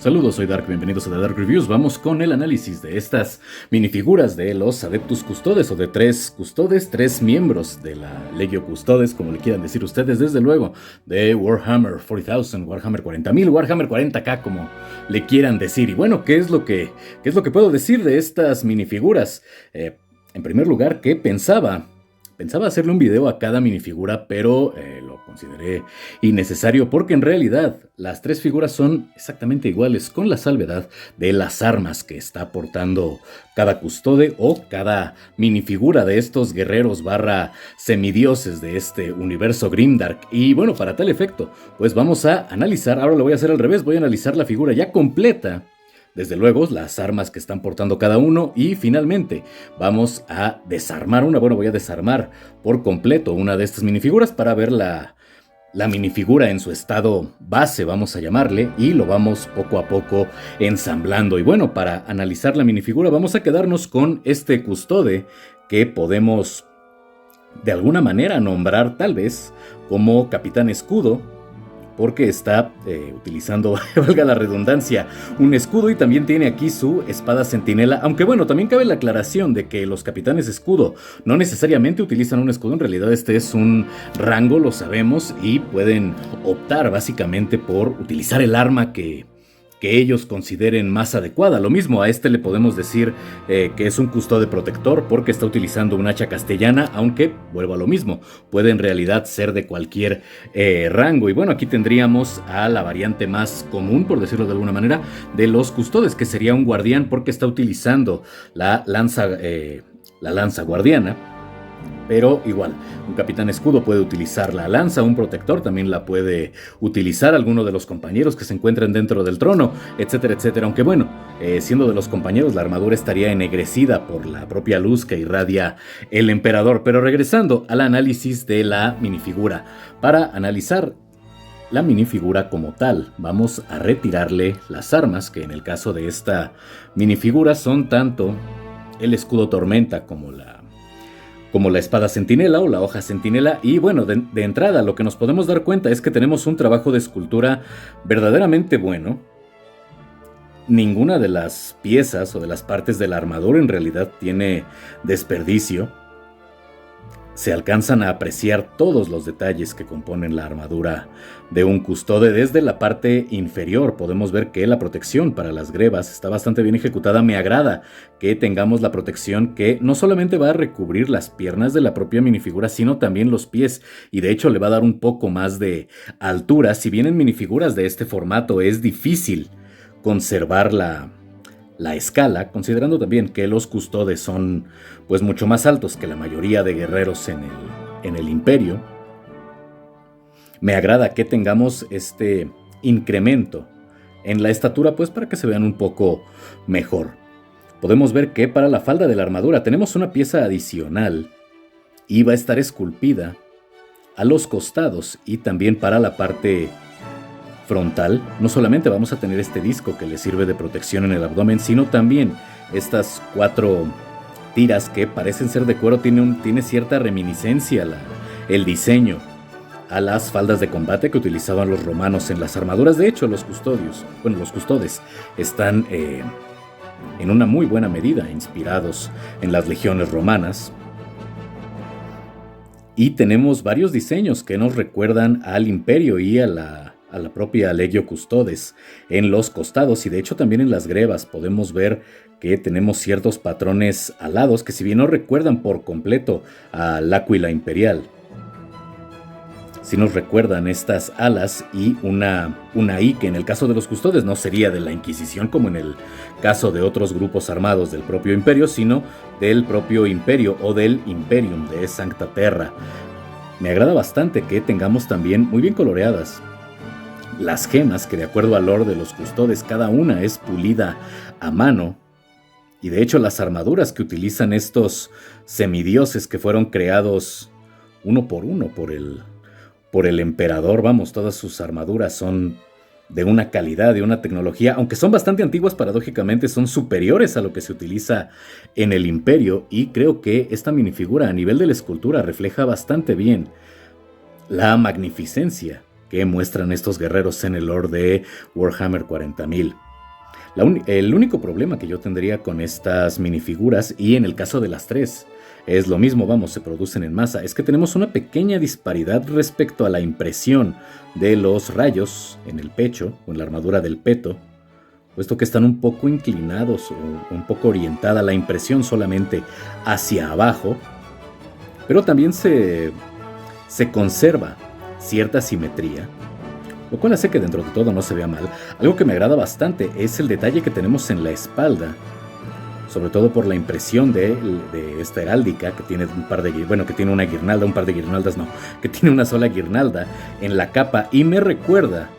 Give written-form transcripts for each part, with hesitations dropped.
Saludos, soy Dark, bienvenidos a The Dark Reviews. Vamos con el análisis de estas minifiguras de los Adeptus Custodes, o de 3 Custodes, 3 miembros de la Legio Custodes, como le quieran decir ustedes, desde luego, de Warhammer 40,000, Warhammer 40,000, Warhammer 40k, como le quieran decir. Y bueno, ¿qué es lo que puedo decir de estas minifiguras? En primer lugar, que pensaba hacerle un video a cada minifigura, pero lo consideré innecesario porque en realidad las 3 figuras son exactamente iguales, con la salvedad de las armas que está portando cada custode o cada minifigura de estos guerreros barra semidioses de este universo Grimdark. Y bueno, para tal efecto, pues vamos a analizar, ahora lo voy a hacer al revés, voy a analizar la figura ya completa. Desde luego, las armas que están portando cada uno, y finalmente vamos a desarmar voy a desarmar por completo una de estas minifiguras para ver la minifigura en su estado base, vamos a llamarle, y lo vamos poco a poco ensamblando. Y bueno, para analizar la minifigura vamos a quedarnos con este custode que podemos de alguna manera nombrar tal vez como Capitán Escudo, porque está utilizando, valga la redundancia, un escudo, y también tiene aquí su espada centinela. Aunque bueno, también cabe la aclaración de que los capitanes escudo no necesariamente utilizan un escudo. En realidad este es un rango, lo sabemos, y pueden optar básicamente por utilizar el arma que ellos consideren más adecuada. Lo mismo, a este le podemos decir que es un custode protector porque está utilizando un hacha castellana, aunque, vuelvo a lo mismo, puede en realidad ser de cualquier rango. Y bueno, aquí tendríamos a la variante más común, por decirlo de alguna manera, de los custodes, que sería un guardián porque está utilizando la lanza guardiana. Pero igual, un capitán escudo puede utilizar la lanza, un protector también la puede utilizar alguno de los compañeros que se encuentren dentro del trono, etcétera, etcétera. Aunque bueno, siendo de los compañeros, la armadura estaría ennegrecida por la propia luz que irradia el emperador. Pero regresando al análisis de la minifigura, para analizar la minifigura como tal, vamos a retirarle las armas, que en el caso de esta minifigura son tanto el escudo tormenta como la espada centinela o la hoja centinela. Y bueno, de entrada lo que nos podemos dar cuenta es que tenemos un trabajo de escultura verdaderamente bueno. Ninguna de las piezas o de las partes de la armadura en realidad tiene desperdicio. Se alcanzan a apreciar todos los detalles que componen la armadura de un custode. Desde la parte inferior podemos ver que la protección para las grebas está bastante bien ejecutada. Me agrada que tengamos la protección que no solamente va a recubrir las piernas de la propia minifigura, sino también los pies, y de hecho le va a dar un poco más de altura. Si bien en minifiguras de este formato es difícil conservar la escala, considerando también que los custodes son pues mucho más altos que la mayoría de guerreros en el imperio, me agrada que tengamos este incremento en la estatura, pues para que se vean un poco mejor. Podemos ver que para la falda de la armadura tenemos una pieza adicional y va a estar esculpida a los costados, y también para la parte frontal. No solamente vamos a tener este disco que le sirve de protección en el abdomen, sino también estas 4 tiras que parecen ser de cuero. Tiene cierta reminiscencia el diseño a las faldas de combate que utilizaban los romanos en las armaduras. De hecho, los custodes están en una muy buena medida inspirados en las legiones romanas. Y tenemos varios diseños que nos recuerdan al imperio y a la propia Legio Custodes en los costados, y de hecho también en las grebas podemos ver que tenemos ciertos patrones alados que, si bien no recuerdan por completo al Aquila Imperial, sí nos recuerdan estas alas y una I, que en el caso de los custodes no sería de la Inquisición como en el caso de otros grupos armados del propio imperio, sino del propio imperio o del Imperium de Sancta Terra. Me agrada bastante que tengamos también muy bien coloreadas las gemas, que de acuerdo al lore de los custodes cada una es pulida a mano. Y de hecho las armaduras que utilizan estos semidioses, que fueron creados uno por uno por el emperador, vamos, todas sus armaduras son de una calidad, de una tecnología, aunque son bastante antiguas, paradójicamente son superiores a lo que se utiliza en el imperio. Y creo que esta minifigura a nivel de la escultura refleja bastante bien la magnificencia que muestran estos guerreros en el lore de Warhammer 40,000. El único problema que yo tendría con estas minifiguras, y en el caso de las tres, es lo mismo, vamos, se producen en masa, es que tenemos una pequeña disparidad respecto a la impresión de los rayos en el pecho o en la armadura del peto, puesto que están un poco inclinados o un poco orientada la impresión solamente hacia abajo, pero también se conserva cierta simetría, lo cual hace que dentro de todo no se vea mal. Algo que me agrada bastante es el detalle que tenemos en la espalda, sobre todo por la impresión de esta heráldica que tiene que tiene una guirnalda, un par de guirnaldas no, que tiene una sola guirnalda en la capa, y me recuerda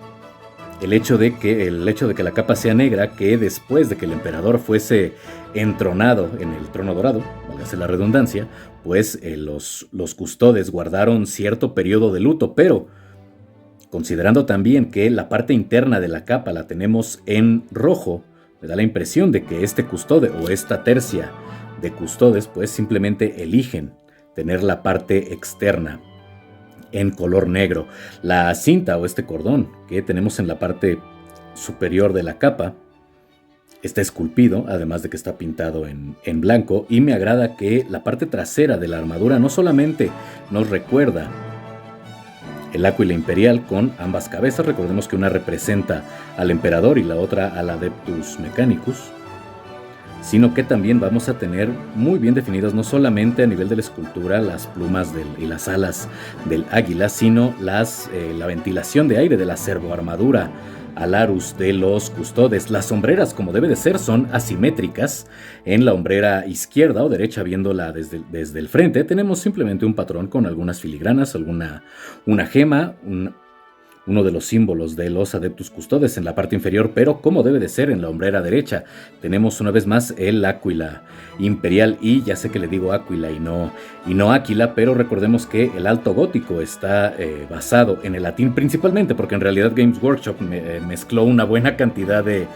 el hecho de que la capa sea negra, que después de que el emperador fuese entronado en el trono dorado, válgase la redundancia, pues los custodes guardaron cierto periodo de luto, pero considerando también que la parte interna de la capa la tenemos en rojo, me da la impresión de que este custode o esta tercia de custodes pues simplemente eligen tener la parte externa en color negro. La cinta o este cordón que tenemos en la parte superior de la capa está esculpido, además de que está pintado en blanco, y me agrada que la parte trasera de la armadura no solamente nos recuerda el Aquila Imperial con ambas cabezas, recordemos que una representa al emperador y la otra al Adeptus Mechanicus, sino que también vamos a tener muy bien definidas no solamente a nivel de la escultura las plumas y las alas del águila, sino la ventilación de aire de la servoarmadura alarus de los custodes. Las sombreras, como debe de ser, son asimétricas. En la hombrera izquierda o derecha, viéndola desde el frente, tenemos simplemente un patrón con algunas filigranas, una gema, uno de los símbolos de los Adeptus Custodes en la parte inferior, pero como debe de ser en la hombrera derecha, tenemos una vez más el Aquila Imperial, y ya sé que le digo Aquila y no Aquila, pero recordemos que el alto gótico está basado en el latín principalmente, porque en realidad Games Workshop mezcló una buena cantidad de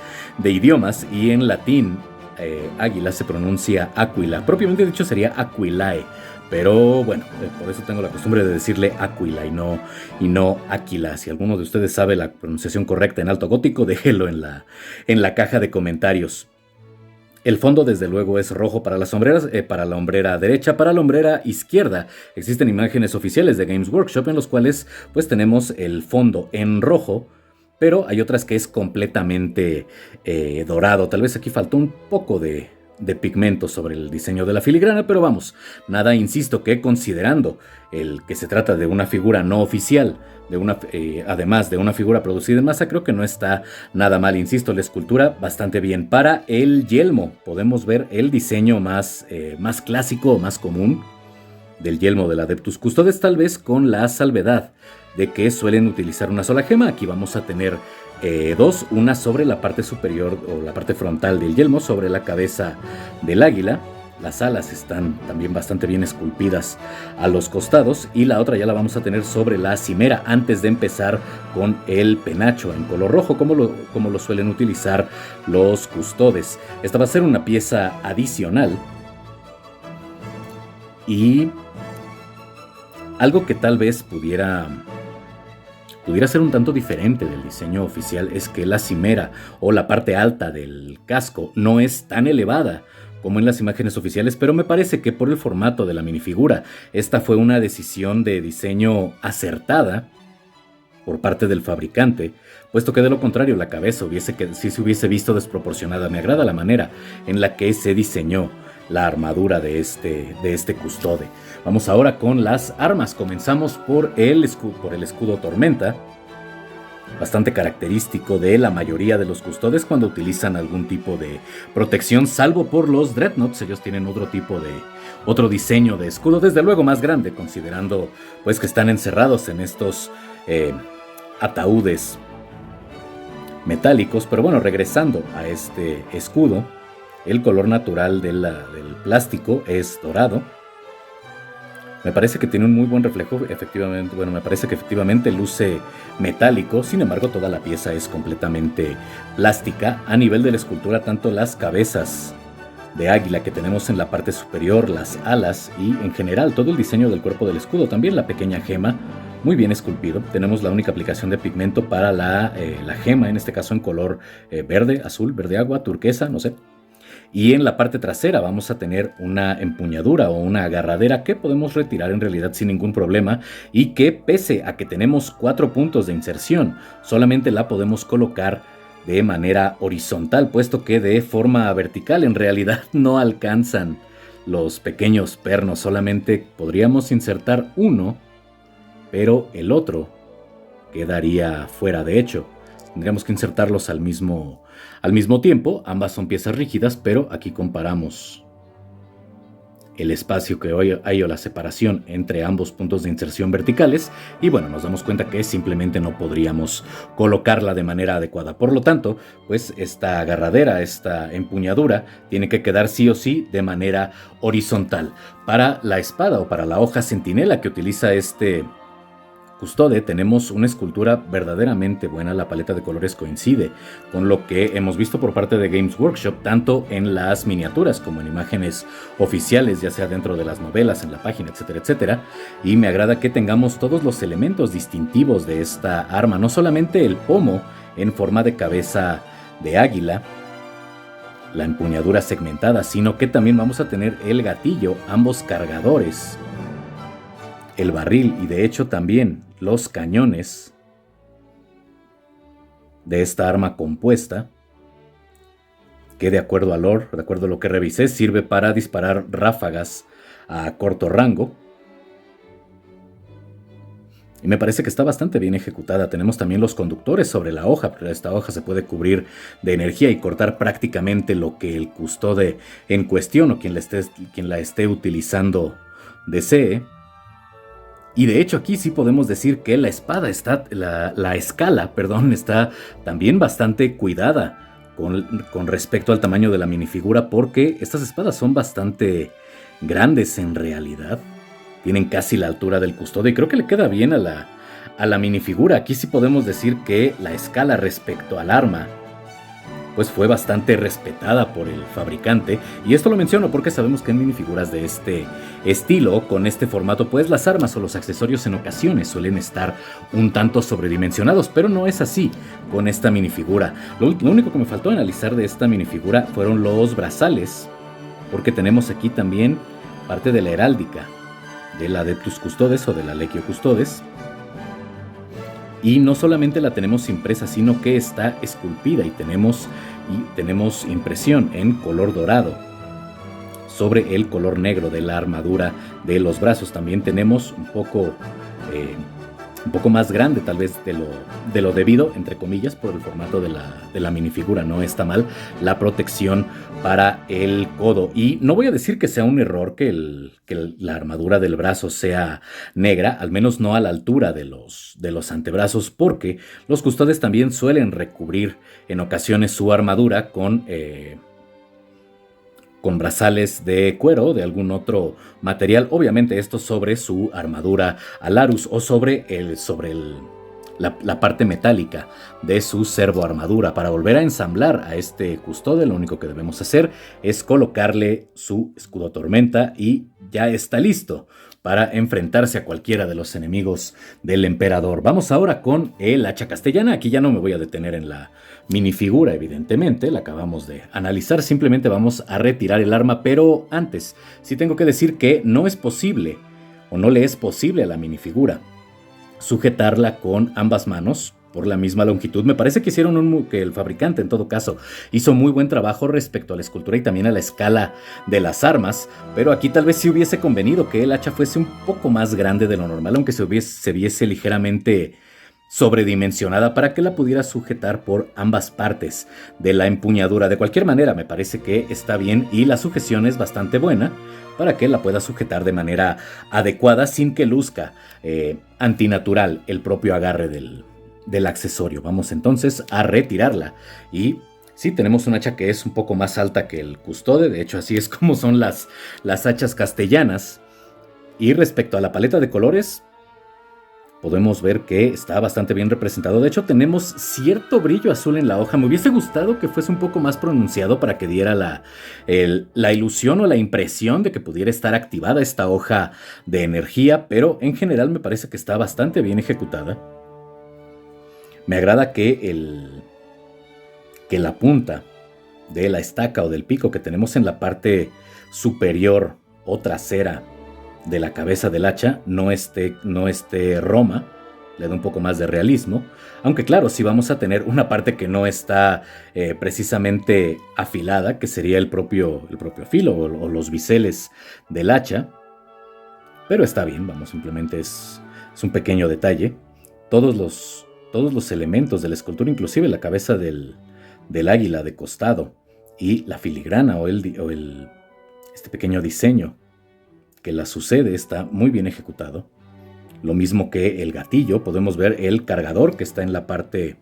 idiomas, y en latín águila se pronuncia Aquila, propiamente dicho sería Aquilae. Pero bueno, por eso tengo la costumbre de decirle Aquila y no Aquila. Si alguno de ustedes sabe la pronunciación correcta en alto gótico, déjelo en la caja de comentarios. El fondo desde luego es rojo para las sombreras, para la hombrera derecha. Para la hombrera izquierda existen imágenes oficiales de Games Workshop en los cuales pues tenemos el fondo en rojo, pero hay otras que es completamente dorado. Tal vez aquí faltó un poco de pigmento sobre el diseño de la filigrana, pero vamos, nada, insisto, que considerando el que se trata de una figura no oficial, además de una figura producida en masa, creo que no está nada mal. Insisto, la escultura bastante bien. Para el yelmo podemos ver el diseño más clásico o más común del yelmo del Adeptus Custodes, tal vez con la salvedad de que suelen utilizar una sola gema. Aquí vamos a tener dos, una sobre la parte superior o la parte frontal del yelmo, sobre la cabeza del águila. Las alas están también bastante bien esculpidas a los costados, y la otra ya la vamos a tener sobre la cimera antes de empezar con el penacho en color rojo, como lo suelen utilizar los custodes. Esta va a ser una pieza adicional, y algo que tal vez pudiera ser un tanto diferente del diseño oficial es que la cimera o la parte alta del casco no es tan elevada como en las imágenes oficiales, pero me parece que por el formato de la minifigura, esta fue una decisión de diseño acertada por parte del fabricante, puesto que de lo contrario la cabeza sí se hubiese visto desproporcionada. Me agrada la manera en la que se diseñó la armadura de este custode. Vamos ahora con las armas. Comenzamos por el escudo Tormenta, bastante característico de la mayoría de los custodes cuando utilizan algún tipo de protección, salvo por los Dreadnoughts. Ellos tienen otro diseño de escudo, desde luego más grande, considerando pues que están encerrados en estos ataúdes metálicos. Pero bueno, regresando a este escudo, el color natural del plástico es dorado. Me parece que tiene un muy buen reflejo, efectivamente. Bueno, me parece que efectivamente luce metálico. Sin embargo, toda la pieza es completamente plástica. A nivel de la escultura, tanto las cabezas de águila que tenemos en la parte superior, las alas y en general todo el diseño del cuerpo del escudo, también la pequeña gema, muy bien esculpido. Tenemos la única aplicación de pigmento para la gema, en este caso en color verde, azul, verde agua, turquesa, no sé. Y en la parte trasera vamos a tener una empuñadura o una agarradera que podemos retirar en realidad sin ningún problema, y que, pese a que tenemos 4 puntos de inserción, solamente la podemos colocar de manera horizontal, puesto que de forma vertical en realidad no alcanzan los pequeños pernos. Solamente podríamos insertar uno, pero el otro quedaría fuera. De hecho, tendríamos que insertarlos al mismo tiempo. Ambas son piezas rígidas, pero aquí comparamos el espacio que hay o la separación entre ambos puntos de inserción verticales, y bueno, nos damos cuenta que simplemente no podríamos colocarla de manera adecuada. Por lo tanto, pues esta agarradera, esta empuñadura, tiene que quedar sí o sí de manera horizontal. Para la espada o para la hoja centinela que utiliza este custode, tenemos una escultura verdaderamente buena. La paleta de colores coincide con lo que hemos visto por parte de Games Workshop, tanto en las miniaturas como en imágenes oficiales, ya sea dentro de las novelas, en la página, etcétera, etcétera. Y me agrada que tengamos todos los elementos distintivos de esta arma, no solamente el pomo en forma de cabeza de águila, la empuñadura segmentada, sino que también vamos a tener el gatillo, ambos cargadores, el barril y de hecho también los cañones de esta arma compuesta, que de acuerdo a lore, de acuerdo a lo que revisé, sirve para disparar ráfagas a corto rango. Y me parece que está bastante bien ejecutada. Tenemos también los conductores sobre la hoja, pero esta hoja se puede cubrir de energía y cortar prácticamente lo que el custode en cuestión o quien la esté utilizando desee. Y de hecho aquí sí podemos decir que la espada la escala está también bastante cuidada con respecto al tamaño de la minifigura, porque estas espadas son bastante grandes en realidad. Tienen casi la altura del custode y creo que le queda bien a la minifigura. Aquí sí podemos decir que la escala respecto al arma pues fue bastante respetada por el fabricante, y esto lo menciono porque sabemos que en minifiguras de este estilo, con este formato, pues las armas o los accesorios en ocasiones suelen estar un tanto sobredimensionados, pero no es así con esta minifigura. Lo único que me faltó analizar de esta minifigura fueron los brazales, porque tenemos aquí también parte de la heráldica del Adeptus Custodes o de la Legio Custodes. Y no solamente la tenemos impresa, sino que está esculpida y tenemos impresión en color dorado sobre el color negro de la armadura de los brazos. También tenemos un poco más grande tal vez de lo debido, entre comillas, por el formato de la minifigura. No está mal la protección para el codo. Y no voy a decir que sea un error que la armadura del brazo sea negra, al menos no a la altura de los antebrazos, porque los custodes también suelen recubrir en ocasiones su armadura con brazales de cuero o de algún otro material. Obviamente esto sobre su armadura Alarus o sobre la parte metálica de su servoarmadura. Para volver a ensamblar a este custode, lo único que debemos hacer es colocarle su escudo tormenta y ya está listo para enfrentarse a cualquiera de los enemigos del emperador. Vamos ahora con el hacha castellana. Aquí ya no me voy a detener en la minifigura, evidentemente, la acabamos de analizar. Simplemente vamos a retirar el arma, pero antes sí tengo que decir que no es posible, o no le es posible a la minifigura sujetarla con ambas manos por la misma longitud. Me parece que que el fabricante, en todo caso, hizo muy buen trabajo respecto a la escultura y también a la escala de las armas, pero aquí tal vez sí hubiese convenido que el hacha fuese un poco más grande de lo normal, aunque se viese ligeramente sobredimensionada, para que la pudiera sujetar por ambas partes de la empuñadura. De cualquier manera, me parece que está bien y la sujeción es bastante buena para que la pueda sujetar de manera adecuada sin que luzca antinatural el propio agarre del accesorio. Vamos entonces a retirarla. Y sí, tenemos un hacha que es un poco más alta que el custode. De hecho, así es como son las hachas castellanas. Y respecto a la paleta de colores, podemos ver que está bastante bien representado. De hecho, tenemos cierto brillo azul en la hoja. Me hubiese gustado que fuese un poco más pronunciado para que diera la ilusión o la impresión de que pudiera estar activada esta hoja de energía, pero en general me parece que está bastante bien ejecutada. Me agrada que la punta de la estaca o del pico que tenemos en la parte superior o trasera de la cabeza del hacha no esté roma, le da un poco más de realismo, aunque claro, sí vamos a tener una parte que no está precisamente afilada, que sería el propio filo o los biseles del hacha, pero está bien, vamos, simplemente es un pequeño detalle. Todos los elementos de la escultura, inclusive la cabeza del águila de costado y la filigrana o este pequeño diseño que la sucede, está muy bien ejecutado. Lo mismo que el gatillo, podemos ver el cargador que está en la parte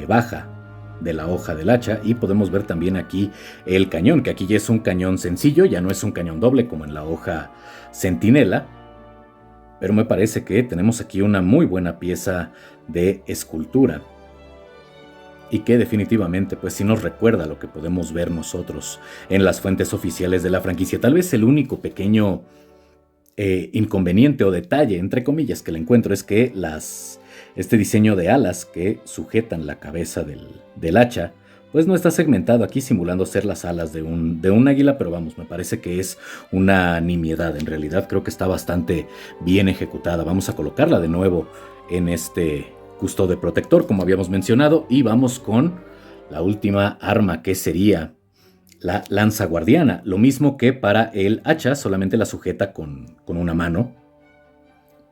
baja de la hoja del hacha, y podemos ver también aquí el cañón, que aquí ya es un cañón sencillo, ya no es un cañón doble como en la hoja centinela, pero me parece que tenemos aquí una muy buena pieza de escultura y que definitivamente pues sí nos recuerda lo que podemos ver nosotros en las fuentes oficiales de la franquicia. Tal vez el único pequeño inconveniente o detalle, entre comillas, que le encuentro es que este diseño de alas que sujetan la cabeza del hacha pues no está segmentado aquí, simulando ser las alas de un águila, pero vamos, me parece que es una nimiedad. En realidad creo que está bastante bien ejecutada. Vamos a colocarla de nuevo en este custodio protector, como habíamos mencionado, y vamos con la última arma, que sería la lanza guardiana. Lo mismo que para el hacha, solamente la sujeta con una mano,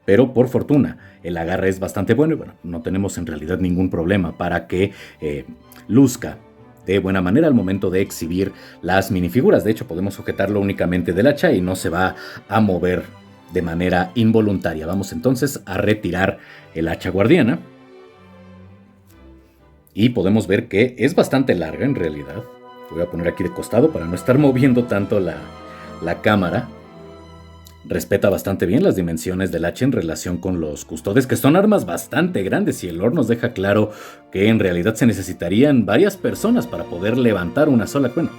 pero por fortuna el agarre es bastante bueno y bueno, no tenemos en realidad ningún problema para que luzca de buena manera al momento de exhibir las minifiguras. De hecho, podemos sujetarlo únicamente del hacha y no se va a mover de manera involuntaria. Vamos entonces a retirar el hacha guardiana. Y podemos ver que es bastante larga en realidad. Voy a poner aquí de costado para no estar moviendo tanto la cámara. Respeta bastante bien las dimensiones del hacha en relación con los custodes, que son armas bastante grandes, y el lore nos deja claro que en realidad se necesitarían varias personas para poder levantar una sola. Bueno,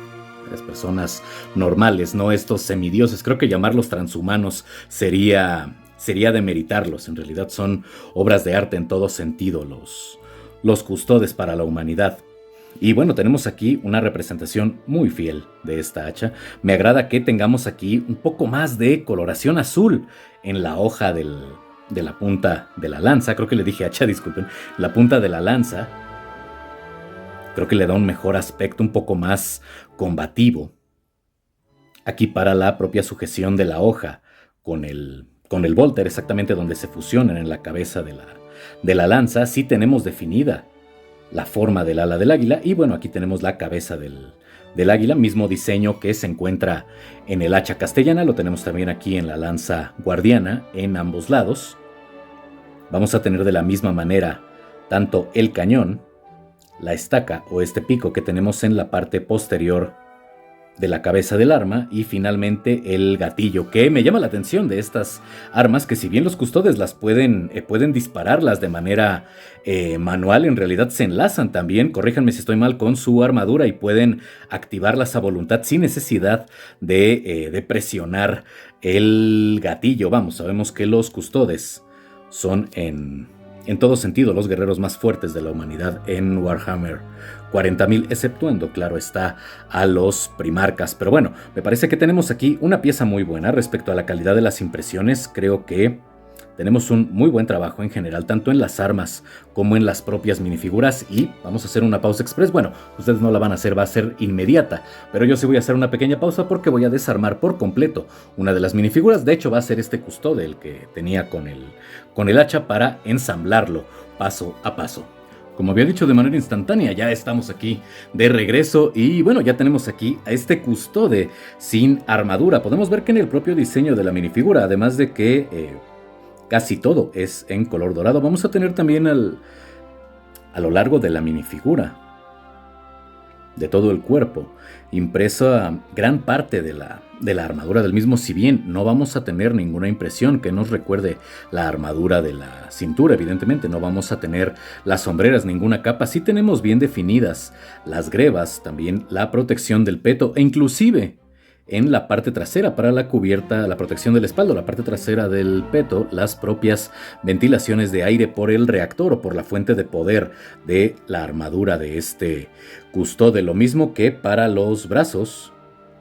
varias personas normales, no estos semidioses. Creo que llamarlos transhumanos sería demeritarlos. En realidad son obras de arte en todo sentido los custodes para la humanidad. Y bueno, tenemos aquí una representación muy fiel de esta hacha. Me agrada que tengamos aquí un poco más de coloración azul en la hoja de la punta de la lanza. Creo que le dije hacha, disculpen. La punta de la lanza. Creo que le da un mejor aspecto, un poco más combativo. Aquí para la propia sujeción de la hoja con el volter, exactamente donde se fusionan en la cabeza de la lanza, sí tenemos definida la forma del ala del águila. Y bueno, aquí tenemos la cabeza del águila, mismo diseño que se encuentra en el hacha castellana, lo tenemos también aquí en la lanza guardiana en ambos lados. Vamos a tener de la misma manera tanto el cañón, la estaca o este pico que tenemos en la parte posterior de la cabeza del arma, y finalmente el gatillo, que me llama la atención de estas armas, que si bien los custodes las pueden dispararlas de manera manual, en realidad se enlazan también, corríjanme si estoy mal, con su armadura y pueden activarlas a voluntad sin necesidad de presionar el gatillo. Vamos, sabemos que los custodes son en todo sentido los guerreros más fuertes de la humanidad en Warhammer 40.000, exceptuando, claro está, a los primarcas. Pero bueno, me parece que tenemos aquí una pieza muy buena respecto a la calidad de las impresiones. Creo que tenemos un muy buen trabajo en general, tanto en las armas como en las propias minifiguras. Y vamos a hacer una pausa express. Bueno, ustedes no la van a hacer, va a ser inmediata, pero yo sí voy a hacer una pequeña pausa porque voy a desarmar por completo una de las minifiguras. De hecho, va a ser este custode el que tenía con el hacha, para ensamblarlo paso a paso. Como había dicho de manera instantánea, ya estamos aquí de regreso y bueno, ya tenemos aquí a este custode sin armadura. Podemos ver que en el propio diseño de la minifigura, además de que casi todo es en color dorado, vamos a tener también a lo largo de la minifigura de todo el cuerpo, impresa gran parte de la armadura del mismo, si bien no vamos a tener ninguna impresión que nos recuerde la armadura de la cintura, evidentemente no vamos a tener las sombreras, ninguna capa, sí tenemos bien definidas las grebas, también la protección del peto e inclusive en la parte trasera para la cubierta, la protección del espalda, la parte trasera del peto, las propias ventilaciones de aire por el reactor o por la fuente de poder de la armadura de este custodio. Lo mismo que para los brazos,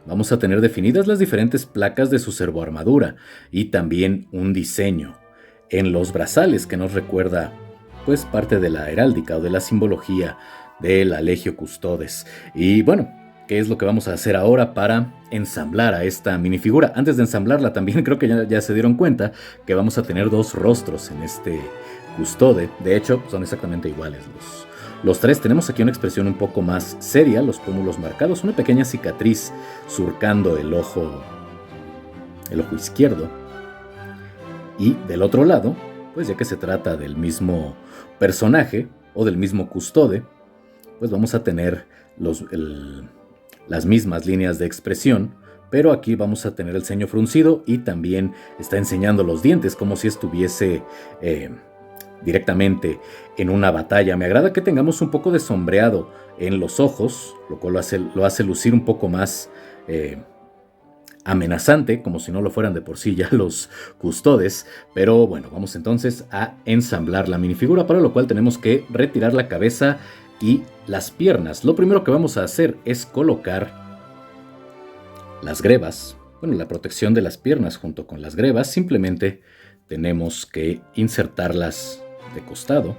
vamos a tener definidas las diferentes placas de su servoarmadura y también un diseño en los brazales que nos recuerda pues parte de la heráldica o de la simbología de la Legio Custodes. Y bueno, ¿qué es lo que vamos a hacer ahora para ensamblar a esta minifigura? Antes de ensamblarla también creo que ya se dieron cuenta que vamos a tener dos rostros en este custode. De hecho, son exactamente iguales los tres. Tenemos aquí una expresión un poco más seria, los pómulos marcados, una pequeña cicatriz surcando el ojo izquierdo. Y del otro lado, pues ya que se trata del mismo personaje o del mismo custode, pues vamos a tener las mismas líneas de expresión, pero aquí vamos a tener el ceño fruncido y también está enseñando los dientes como si estuviese directamente en una batalla. Me agrada que tengamos un poco de sombreado en los ojos, lo cual lo hace lucir un poco más amenazante, como si no lo fueran de por sí ya los custodes. Pero bueno, vamos entonces a ensamblar la minifigura, para lo cual tenemos que retirar la cabeza y las piernas. Lo primero que vamos a hacer es colocar las grebas, la protección de las piernas junto con las grebas. Simplemente tenemos que insertarlas de costado.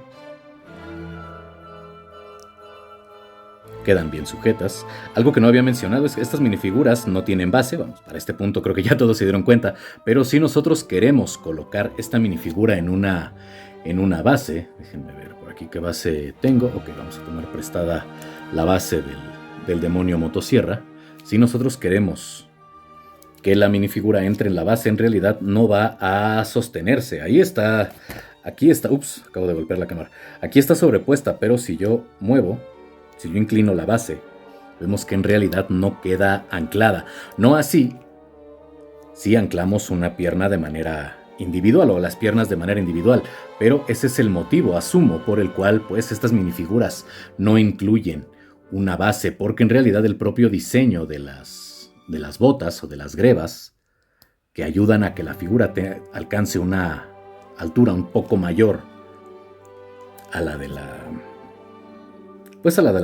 Quedan bien sujetas. Algo que no había mencionado es que estas minifiguras no tienen base. Vamos, para este punto creo que ya todos se dieron cuenta. Pero si nosotros queremos colocar esta minifigura en una base, déjenme ver por aquí qué base tengo. Ok, vamos a tomar prestada la base del demonio motosierra. Si nosotros queremos que la minifigura entre en la base, en realidad no va a sostenerse. Ahí está, aquí está, ups, acabo de golpear la cámara. Aquí está sobrepuesta, pero si yo inclino la base, vemos que en realidad no queda anclada. No así si anclamos una pierna de manera individual o las piernas de manera individual, pero ese es el motivo, asumo, por el cual pues estas minifiguras no incluyen una base, porque en realidad el propio diseño de las botas o de las grebas, que ayudan a que la figura alcance una altura un poco mayor a la de la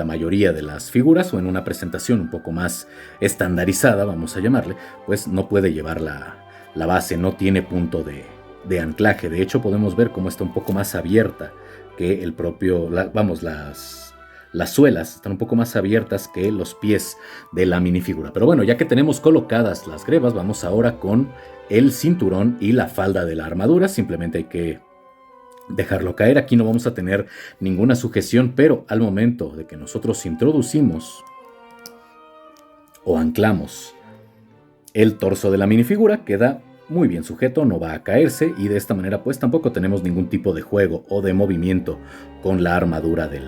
mayoría de las figuras, o en una presentación un poco más estandarizada, vamos a llamarle, pues no puede llevar la base, no tiene punto de anclaje. De hecho, podemos ver cómo está un poco más abierta que el propio, las suelas están un poco más abiertas que los pies de la minifigura. Pero bueno, ya que tenemos colocadas las grebas, vamos ahora con el cinturón y la falda de la armadura. Simplemente hay que dejarlo caer. Aquí no vamos a tener ninguna sujeción, pero al momento de que nosotros introducimos o anclamos el torso de la minifigura, queda muy bien sujeto, no va a caerse, y de esta manera pues tampoco tenemos ningún tipo de juego o de movimiento con la armadura de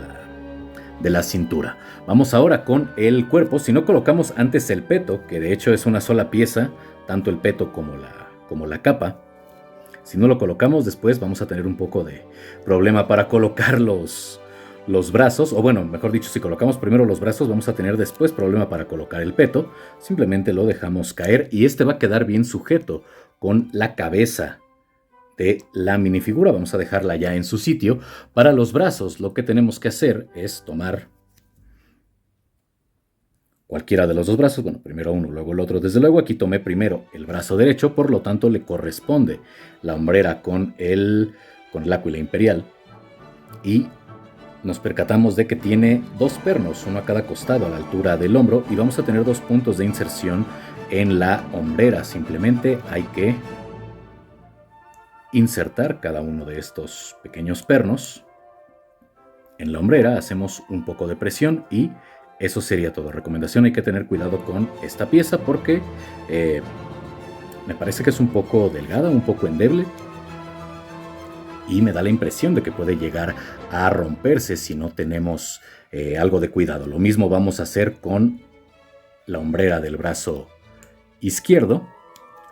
la cintura. Vamos ahora con el cuerpo. Si no colocamos antes el peto, que de hecho es una sola pieza, tanto el peto como la capa, si no lo colocamos después vamos a tener un poco de problema para colocar los brazos, o bueno, mejor dicho, si colocamos primero los brazos vamos a tener después problema para colocar el peto. Simplemente lo dejamos caer y este va a quedar bien sujeto con la cabeza de la minifigura. Vamos a dejarla ya en su sitio. Para los brazos lo que tenemos que hacer es tomar cualquiera de los dos brazos, bueno, primero uno, luego el otro. Desde luego aquí tomé primero el brazo derecho, por lo tanto le corresponde la hombrera con el áquila imperial, y nos percatamos de que tiene dos pernos, uno a cada costado a la altura del hombro, y vamos a tener dos puntos de inserción en la hombrera. Simplemente hay que insertar cada uno de estos pequeños pernos en la hombrera, hacemos un poco de presión y eso sería todo. Recomendación: hay que tener cuidado con esta pieza porque me parece que es un poco delgada, un poco endeble, y me da la impresión de que puede llegar a romperse si no tenemos algo de cuidado. Lo mismo vamos a hacer con la hombrera del brazo izquierdo.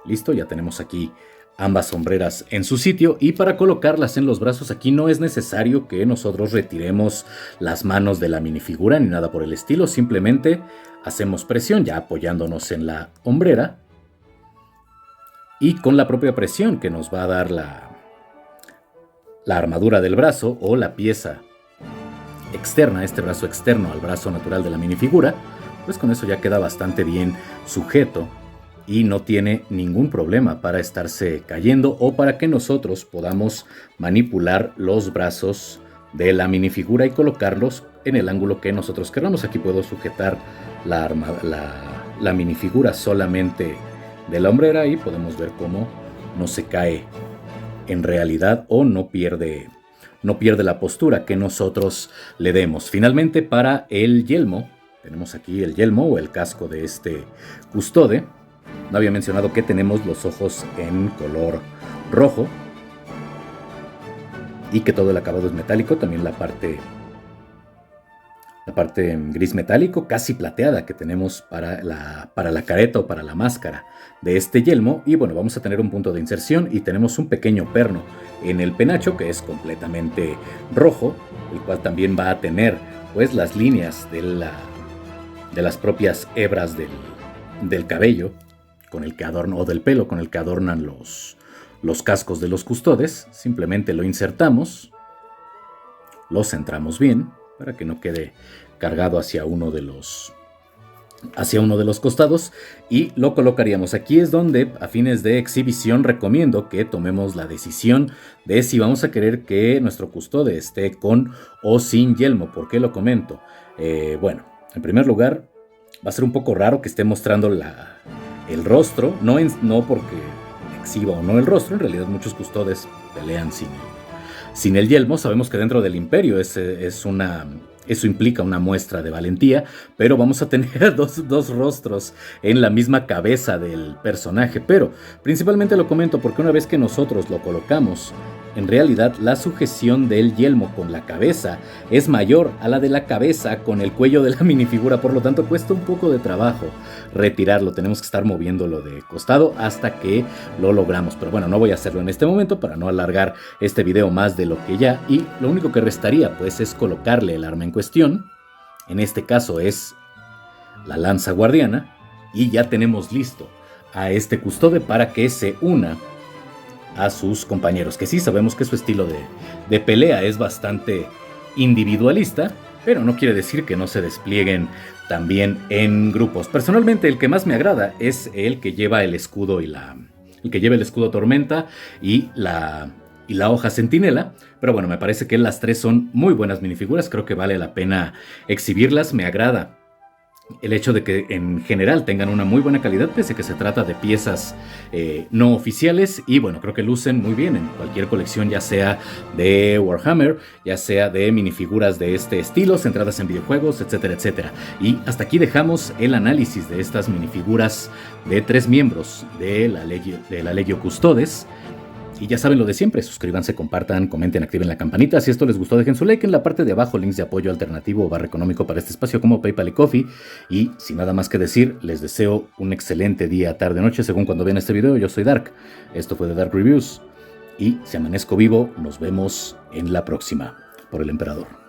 Listo, ya tenemos aquí ambas sombreras en su sitio, y para colocarlas en los brazos aquí no es necesario que nosotros retiremos las manos de la minifigura ni nada por el estilo, simplemente hacemos presión ya apoyándonos en la hombrera, y con la propia presión que nos va a dar la armadura del brazo o la pieza externa, este brazo externo al brazo natural de la minifigura, pues con eso ya queda bastante bien sujeto y no tiene ningún problema para estarse cayendo o para que nosotros podamos manipular los brazos de la minifigura y colocarlos en el ángulo que nosotros queramos. Aquí puedo sujetar la minifigura solamente de la hombrera y podemos ver cómo no se cae en realidad o no pierde la postura que nosotros le demos. Finalmente, para el yelmo, tenemos aquí el yelmo o el casco de este custode. No había mencionado que tenemos los ojos en color rojo y que todo el acabado es metálico. También la parte en gris metálico, casi plateada, que tenemos para la careta o para la máscara de este yelmo. Y bueno, vamos a tener un punto de inserción y tenemos un pequeño perno en el penacho que es completamente rojo, el cual también va a tener pues las líneas de las propias hebras del cabello con el que adornan, o del pelo con el que adornan los cascos de los custodes. Simplemente lo insertamos, lo centramos bien para que no quede cargado hacia uno de los costados, y lo colocaríamos. Aquí es donde, a fines de exhibición, recomiendo que tomemos la decisión de si vamos a querer que nuestro custode esté con o sin yelmo. ¿Por qué lo comento? Bueno, en primer lugar, va a ser un poco raro que esté mostrando el rostro, no porque exhiba o no el rostro. En realidad muchos custodes pelean sin el yelmo. Sabemos que dentro del imperio eso implica una muestra de valentía, pero vamos a tener dos rostros en la misma cabeza del personaje. Pero principalmente lo comento porque una vez que nosotros lo colocamos, en realidad la sujeción del yelmo con la cabeza es mayor a la de la cabeza con el cuello de la minifigura, por lo tanto cuesta un poco de trabajo retirarlo. Tenemos que estar moviéndolo de costado hasta que lo logramos, pero bueno, no voy a hacerlo en este momento para no alargar este video más de lo que ya, y lo único que restaría pues es colocarle el arma en cuestión. En este caso es la lanza guardiana, y ya tenemos listo a este custode para que se una a sus compañeros, que sí sabemos que su estilo de pelea es bastante individualista, pero no quiere decir que no se desplieguen también en grupos. Personalmente el que más me agrada es el que lleva el escudo el escudo tormenta y la hoja centinela, pero bueno, me parece que las tres son muy buenas minifiguras. Creo que vale la pena exhibirlas. Me agrada el hecho de que en general tengan una muy buena calidad, pese a que se trata de piezas no oficiales, y bueno, creo que lucen muy bien en cualquier colección, ya sea de Warhammer, ya sea de minifiguras de este estilo, centradas en videojuegos, etcétera, etcétera. Y hasta aquí dejamos el análisis de estas minifiguras de 3 miembros de la Legio Custodes. Y ya saben lo de siempre, suscríbanse, compartan, comenten, activen la campanita. Si esto les gustó, dejen su like. En la parte de abajo, links de apoyo alternativo o económico para este espacio como PayPal y Ko-fi. Y sin nada más que decir, les deseo un excelente día, tarde, noche, según cuando vean este video. Yo soy Dark, esto fue The Dark Reviews, y si amanezco vivo, nos vemos en la próxima. Por el Emperador.